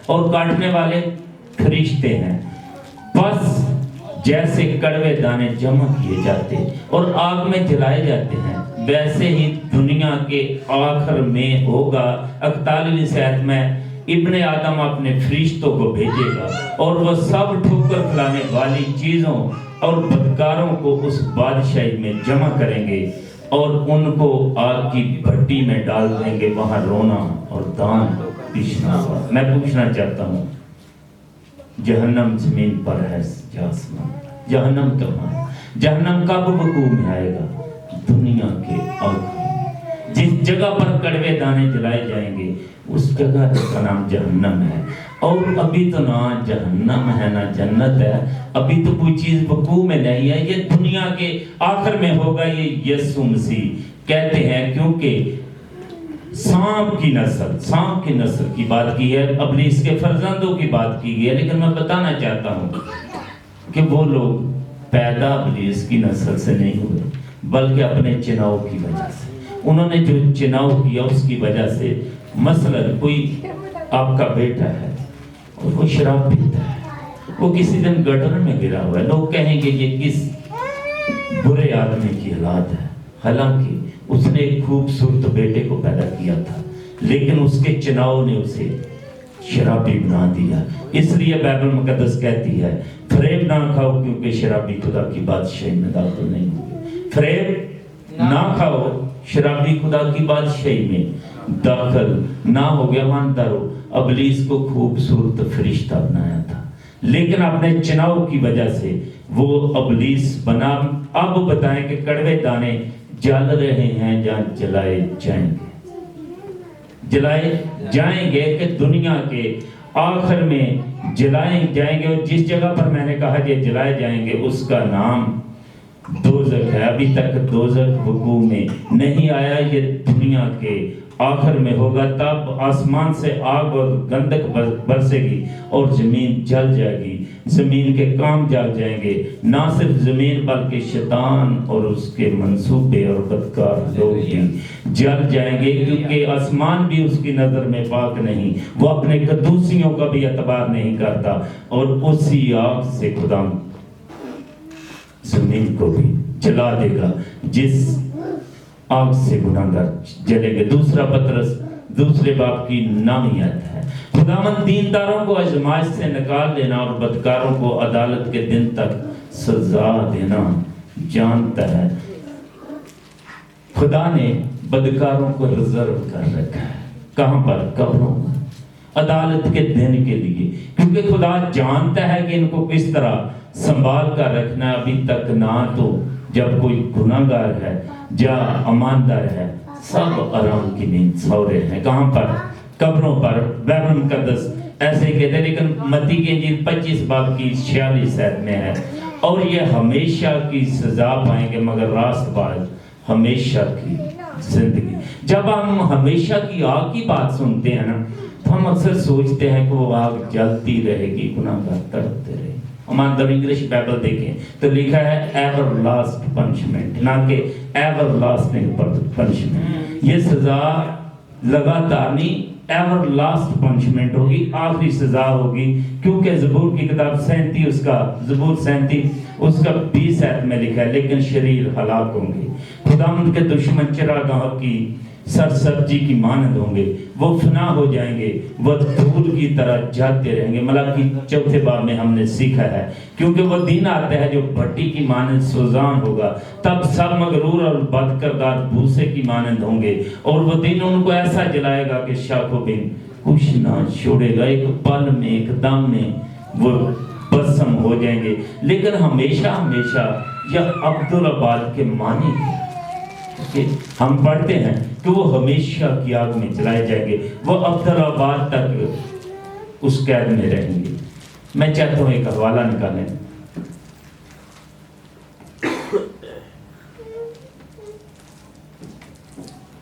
اور کاٹنے والے فرشتے ہیں۔ بس جیسے کڑوے دانے جمع کیے جاتے اور آگ میں جلائے جاتے ہیں، ویسے ہی دنیا کے آخر میں ہوگا۔ 41 آیت میں ابن آدم اپنے فرشتوں کو بھیجے گا اور وہ سب ٹھوکر کھلانے والی چیزوں اور بدکاروں کو اس بادشاہی میں جمع کریں گے اور ان کو آگ کی بھٹی میں ڈال دیں گے، وہاں رونا اور دان پیشنا ہوگا۔ میں پوچھنا چاہتا ہوں، جہنم زمین پر ہے یا آسمان؟ جہنم کہاں ہے؟ جہنم کب وقوع میں آئے گا؟ دنیا کے آخر، جس جگہ پر کڑوے دانے جلائے جائیں گے اس جگہ کا نام جہنم ہے۔ اور ابھی تو نہ جہنم ہے نہ جنت ہے، ابھی تو کوئی چیز وقوع میں نہیں ہے، یہ دنیا کے آخر میں ہوگا۔ یہ یسوع مسیح کہتے ہیں، کیونکہ سانپ کی نسل کی بات کی ہے، ابلیس کے فرزندوں کی بات کی گئی ہے، لیکن میں بتانا چاہتا ہوں کہ وہ لوگ پیدا ابلیس کی نسل سے نہیں ہوئے، بلکہ اپنے چناؤ کی وجہ سے۔ انہوں نے جو چناؤ کیا اس کی وجہ سے، مثلا کوئی آپ کا بیٹا ہے اور وہ شراب پیتا ہے، وہ کسی دن گٹر میں گرا ہوا ہے، لوگ کہیں گے یہ کس برے آدمی کی اولاد ہے، حالانکہ اس نے ایک خوبصورت بیٹے کو پیدا کیا تھا، لیکن اس کے چناؤ نے اسے شرابی بنا دیا۔ اس لیے بائبل مقدس کہتی ہے، فریب نہ کھاؤ کیونکہ شرابی خدا کی بادشاہی میں داخل نہیں ہوگی۔ فریب نہ کھاؤ، شرابی خدا کی بادشاہی میں داخل نہ ہو گیا۔ مانتا رہو، ابلیس کو خوبصورت فرشتہ بنایا تھا، لیکن اپنے چناؤ کی وجہ سے وہ ابلیس بنا۔ اب بتائیں کہ کڑوے دانے جل رہے ہیں یا جلائے جائیں گے؟ جلائے جائیں گے، کہ دنیا کے آخر میں جلائے جائیں گے، اور جس جگہ پر میں نے کہا یہ جلائے جائیں گے اس کا نام دوزخ ہے۔ ابھی تک دوزخ وقوع میں نہیں آیا، یہ دنیا کے آخر میں ہوگا۔ تب آسمان سے آگ اور گندک برسے گی اور زمین جل جائے گی، زمین کے کام جل جائیں گے، نہ صرف زمین بلکہ شیطان اور اس کے منصوبے اور بدکار لوگ بھی جل جائیں گے، کیونکہ آسمان بھی اس کی نظر میں پاک نہیں، وہ اپنے قدوسیوں کا بھی اعتبار نہیں کرتا، اور اسی آگ سے خدا زمین کو بھی جلا دے گا جس آگ سے گناہگار جلے گے۔ دوسرا پطرس دوسرے باب کی 9 آیت ہے، خداوند دینداروں کو آزمائش سے نکال لینا اور بدکاروں کو عدالت کے دن تک سزا دینا جانتا ہے۔ خدا نے بدکاروں کو ریزرو کر رکھا ہے، کہاں پر؟ قبروں میں، عدالت کے دن کے لیے، کیونکہ خدا جانتا ہے کہ ان کو کس طرح سنبھال کر رکھنا۔ ابھی تک نہ تو جب کوئی گناہگار ہے یا ایماندار ہے، سب آرام کی نیند سو رہے ہیں۔ کہاں پر؟ قبروں پر۔ بائبل مقدس ایسے کہتے ہیں، لیکن متی کی انجیل 25 باب کی 46 آیت میں ہے، اور یہ ہمیشہ کی سزا پائیں گے مگر راست باز ہمیشہ کی زندگی۔ جب ہم ہمیشہ کی آگ کی بات سنتے ہیں نا، تو ہم اکثر سوچتے ہیں کہ وہ آگ جلتی رہے گی، گناہگار تڑپتے رہے۔ ہمارا انگلش بائبل دیکھیں تو لکھا ہے ایور لاسٹ پنشمنٹ، نہ کہ ایور لاسٹنگ پنشمنٹ۔ یہ سزا لگاتار نہیں، ایور لاسٹ پنشمنٹ ہوگی، آخری سزا ہوگی، کیونکہ زبور کی کتاب 37 اس کا 20 آیت میں لکھا ہے، لیکن شریر ہلاک ہوں گے، خداوند کے دشمن چراگاہ کی سرسبزی کی مانند ہوں گے، وہ فنا ہو جائیں گے، وہ دھول کی طرح جاتے رہیں گے۔ ملاکی 4 باب میں ہم نے سیکھا ہے، کیونکہ وہ دن آتا ہے جو بھٹی کی مانند سوزان ہوگا، تب سب مغرور اور بد کردار بھوسے کی مانند ہوں گے، اور وہ دن ان کو ایسا جلائے گا کہ شاخ و بن کچھ نہ چھوڑے گا، ایک پل میں ایک دم میں وہ بسم ہو جائیں گے۔ لیکن ہمیشہ یا عبدالآباد کے معنی کہ ہم پڑھتے ہیں کہ وہ ہمیشہ کی آگ میں جلائے جائیں گے، وہ عبدالآباد تک اس قید میں رہیں گے۔ میں چاہتا ہوں ایک حوالہ نکالیں،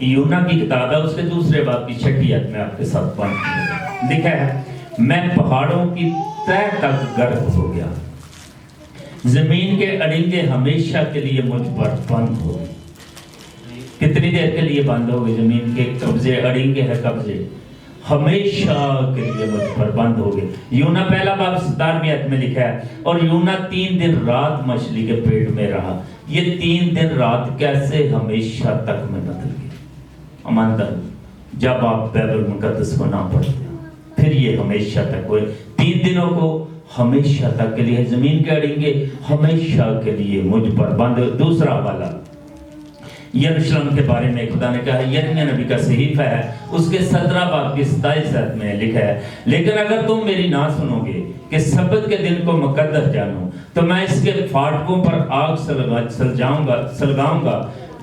یونا کی کتاب ہے، اس کے 2 باب کی 6 آیت میں آپ کے ساتھ پڑھوں، لکھا ہے، میں پہاڑوں کی تہ تک غرق ہو گیا، زمین کے اڑنگے ہمیشہ کے لیے مجھ پر بند ہو گئے۔ کتنی دیر کے لیے بند ہو گئے؟ زمین کے قبضے، اڑنگے ہے قبضے، ہمیشہ کے لیے مجھ پر بند ہو گئے. یونا پہلا باب 17ویں آیت میں لکھا ہے اور یونا 3 دن رات مچھلی کے پیٹ میں رہا. یہ 3 دن رات کیسے ہمیشہ تک میں بدل گئی. اماندار جب آپ بائبل مقدس کو نہ پڑھتے ہیں پھر یہ ہمیشہ تک ہوئے. 3 دنوں کو ہمیشہ تک کے لیے زمین کے اڑیں گے ہمیشہ کے لیے مجھ پر بند. دوسرا حوالہ یروشلم کے بارے میں خدا نے کہا یرمیہ نبی کا صحیفہ ہے اس کے 17 باب کی 27 آیت میں لکھا ہے لیکن اگر تم میری نہ سنو گے کہ سبت کے دن کو مقدس جانو تو میں اس کے فاٹکوں پر آگ سلگاؤں گا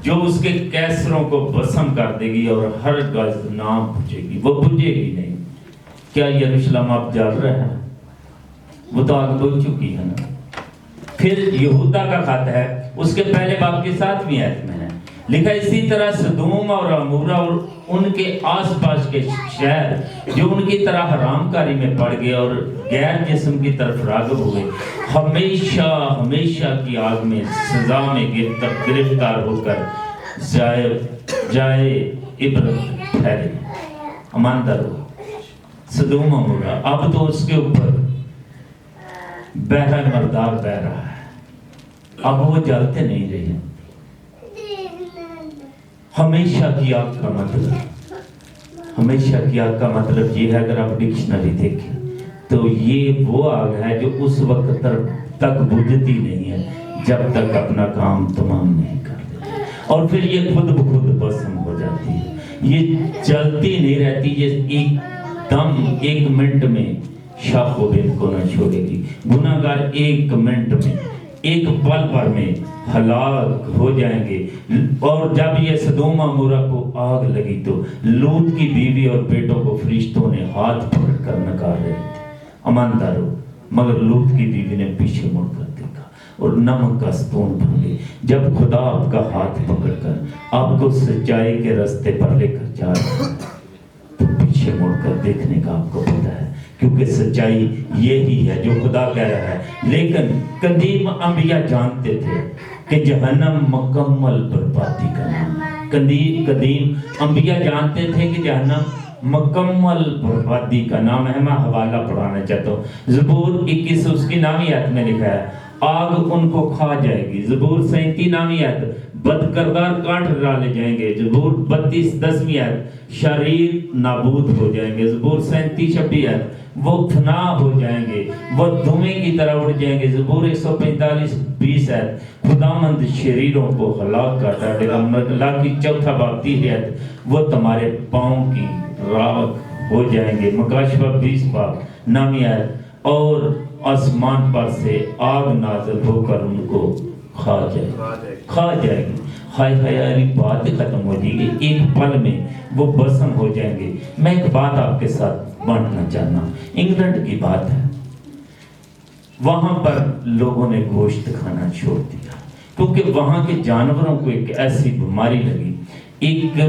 جو اس کے کیسروں کو بسم کر دے گی اور ہر گز نہ بجھے گی. وہ بجھے گی نہیں. کیا یروشلم آپ جل رہے ہیں؟ وہ تو آگ بجھ چکی ہے نا. پھر یہودا کا خط ہے اس کے پہلے باب کی 7ویں آیت میں ہے لکھا اسی طرح سدوم اور عمورہ اور ان کے آس پاس کے شہر جو ان کی طرح حرام کاری میں پڑ گئے اور غیر جسم کی طرف راغب ہوئے ہمیشہ ہمیشہ کی آگ میں سزا میں گرفتار ہو کر جائے عبرت ٹھہرے. اماندار ہو سدوم عمورہ اب تو اس کے اوپر بحر مردار بہ رہا ہے. اب وہ جلتے نہیں رہے. ہمیشہ کی آگ کا مطلب ہمیشہ کی آگ کا مطلب یہ ہے اگر آپ ڈکشنری دیکھیں تو یہ وہ آگ ہے جو اس وقت تک بجھتی نہیں ہے جب تک اپنا کام تمام نہیں کر دیتی اور پھر یہ خود بخود بسم ہو جاتی ہے. یہ چلتی نہیں رہتی. یہ ایک دم 1 منٹ میں شاخ و بین کو نہ چھوڑے گی. گناہگار 1 منٹ میں 1 پل بھر میں ہلاک ہو جائیں گے. اور جب یہ سدوم عمورہ کو آگ لگی تو لوط کی بیوی اور بیٹوں کو فرشتوں نے ہاتھ پکڑ کر نکال رہے تھے. اماندارو مگر لوط کی بیوی نے پیچھے مڑ کر دیکھا اور نمک کا ستون بن گئی. جب خدا آپ کا ہاتھ پکڑ کر آپ کو سچائی کے راستے پر لے کر جا رہا ہے تو پیچھے مڑ کر دیکھنے کا آپ کو پتہ ہے کیونکہ سچائی یہی ہے جو خدا کہہ رہا ہے. لیکن قدیم انبیاء جانتے تھے کہ جہنم مکمل بربادی کا نام ہے. قدیم انبیاء جانتے تھے کہ جہنم مکمل بربادی کا نام ہے. میں حوالہ پڑھانا چاہتا ہوں. زبور 21 اس کی 9ویں آیت میں لکھا ہے آگ ان کو کھا جائے گی. زبور 37 9ویں آیت بدکردار کاٹ ڈالے جائیں گے. زبور 32 10ویں آیت شریر نابود ہو جائیں گے. زبور 37 26 آیت وہ فنا ہو جائیں گے وہ دھوئیں کی طرح اڑ جائیں گے. زبور 145 20 آیت خداوند شریروں کو ہلاک کر ڈالے گا. اللہ کی 4 باب 30 آیت وہ تمہارے پاؤں کی راکھ ہو جائیں گے. مکاشفہ 20 باب 9ویں آیت اور آسمان پر سے آگ نازل ہو کر ان کو کھا جائے گی. ہائے ہائے بات ختم ہو جائے گی 1 پل میں وہ بسم ہو جائیں گے. میں ایک بات آپ کے ساتھ بانٹنا چاہنا ہوں. انگلینڈ کی بات ہے. وہاں پر لوگوں نے گوشت کھانا چھوڑ دیا کیونکہ وہاں کے جانوروں کو ایک ایسی بیماری لگی. ایک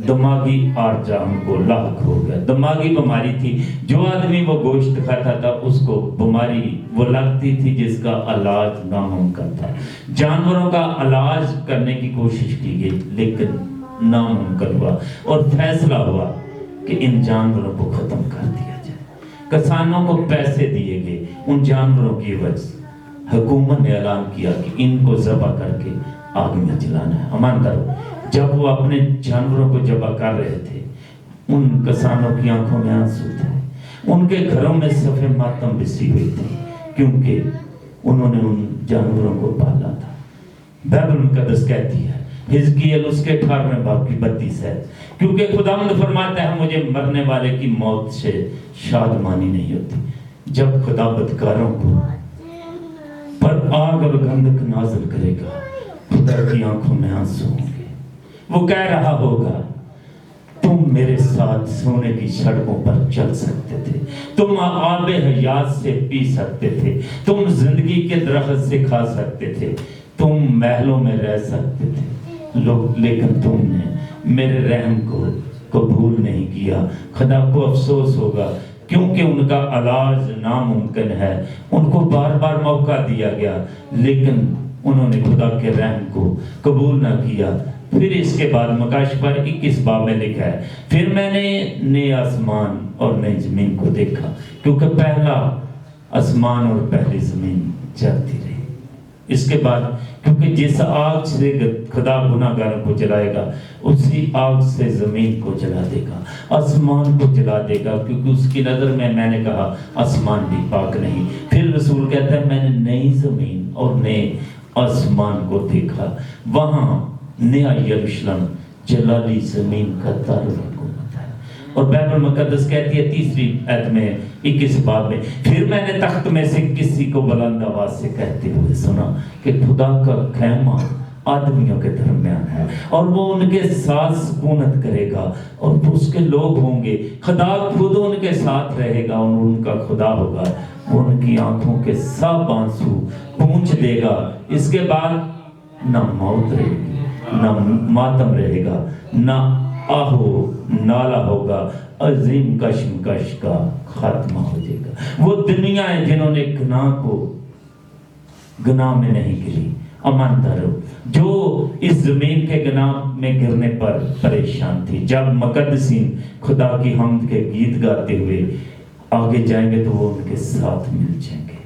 دماغی آرجہ ان کو لاحق ہو گیا. دماغی بیماری تھی. جو آدمی وہ گوشت کھاتا تھا اس کو بیماری وہ لگتی تھی جس کا علاج ناممکن تھا. جانوروں کا علاج کرنے کی کوشش کی گئی لیکن ناممکن ہوا اور فیصلہ ہوا کہ ان جانوروں کو ختم کر دیا جائے. کسانوں کو پیسے دیے گئے ان جانوروں کی وجہ سے. حکومت نے اعلان کیا کہ ان کو ذبح کر کے آگ میں جلانا ہے. اماندار جب وہ اپنے جانوروں کو ذبح کر رہے تھے ان کسانوں کی آنکھوں میں آنسو تھے. ان کے گھروں میں صفِ ماتم بچھی ہوئی تھی کیونکہ انہوں نے ان جانوروں کو پالا تھا. بائبل مقدس کہتی ہے حزقیل اس کے 18ویں باب کی 32 ہے کیونکہ خداوند فرماتا ہے مجھے مرنے والے کی موت سے شادمانی نہیں ہوتی. جب خدا بدکاروں کو پر آگ اور گندک نازل کرے گا خدا کی آنکھوں میں آنسو ہوں گے. وہ کہہ رہا ہوگا تم میرے ساتھ سونے کی سڑکوں پر چل سکتے تھے. تم آب حیات سے پی سکتے تھے. تم زندگی کے درخت سے کھا سکتے تھے. تم محلوں میں رہ سکتے تھے لیکن تم نے میرے رحم کو قبول نہیں کیا. خدا کو افسوس ہوگا کیونکہ ان کا علاج ناممکن ہے. ان کو بار بار موقع دیا گیا لیکن انہوں نے خدا کے رحم کو قبول نہ کیا. پھر اس کے بعد مکاشفہ 21 باب میں لکھا ہے پھر میں نے نئے آسمان اور نئی زمین کو دیکھا کیونکہ پہلا آسمان اور پہلی زمین جاتی رہی. اس کے بعد کیونکہ جس آگ سے خدا گناہ گاروں کو جلائے گا اسی آگ سے زمین کو جلا دے گا, آسمان کو جلا دے گا, کیونکہ اس کی نظر میں نے کہا آسمان بھی پاک نہیں. پھر رسول کہتا ہے میں نے نئی زمین اور نئے آسمان کو دیکھا, وہاں نیا یروشلم جلالی زمین کا دارالحکومت ہے. اور بائبل مقدس کہتی ہے 3 آیت میں 21 باب میں پھر میں نے تخت میں سے کسی کو بلند آواز سے کہتے ہوئے سنا کہ خدا کا خیمہ آدمیوں کے درمیان ہے اور وہ ان کے ساتھ سکونت کرے گا اور وہ اس کے لوگ ہوں گے. خدا خود ان کے ساتھ رہے گا اور ان کا خدا ہوگا. وہ ان کی آنکھوں کے سب آنسو پونچھ دے گا. اس کے بعد نہ موت رہے گی, نہ ماتم رہے گا, نہ آہو نالا ہوگا. عظیم کشمکش کا خاتمہ ہو جائے گا. وہ دنیا ہے جنہوں نے گناہ میں نہیں گری. امان دارو جو اس زمین کے گناہ میں گرنے پر پریشان تھی, جب مقدسین خدا کی حمد کے گیت گاتے ہوئے آگے جائیں گے تو وہ ان کے ساتھ مل جائیں گے.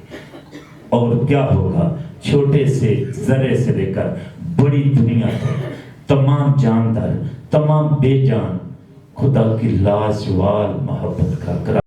اور کیا ہوگا, چھوٹے سے ذرے سے لے کر بڑی دنیا تک تمام جاندار, تمام بے جان خدا کی لاجواب محبت کا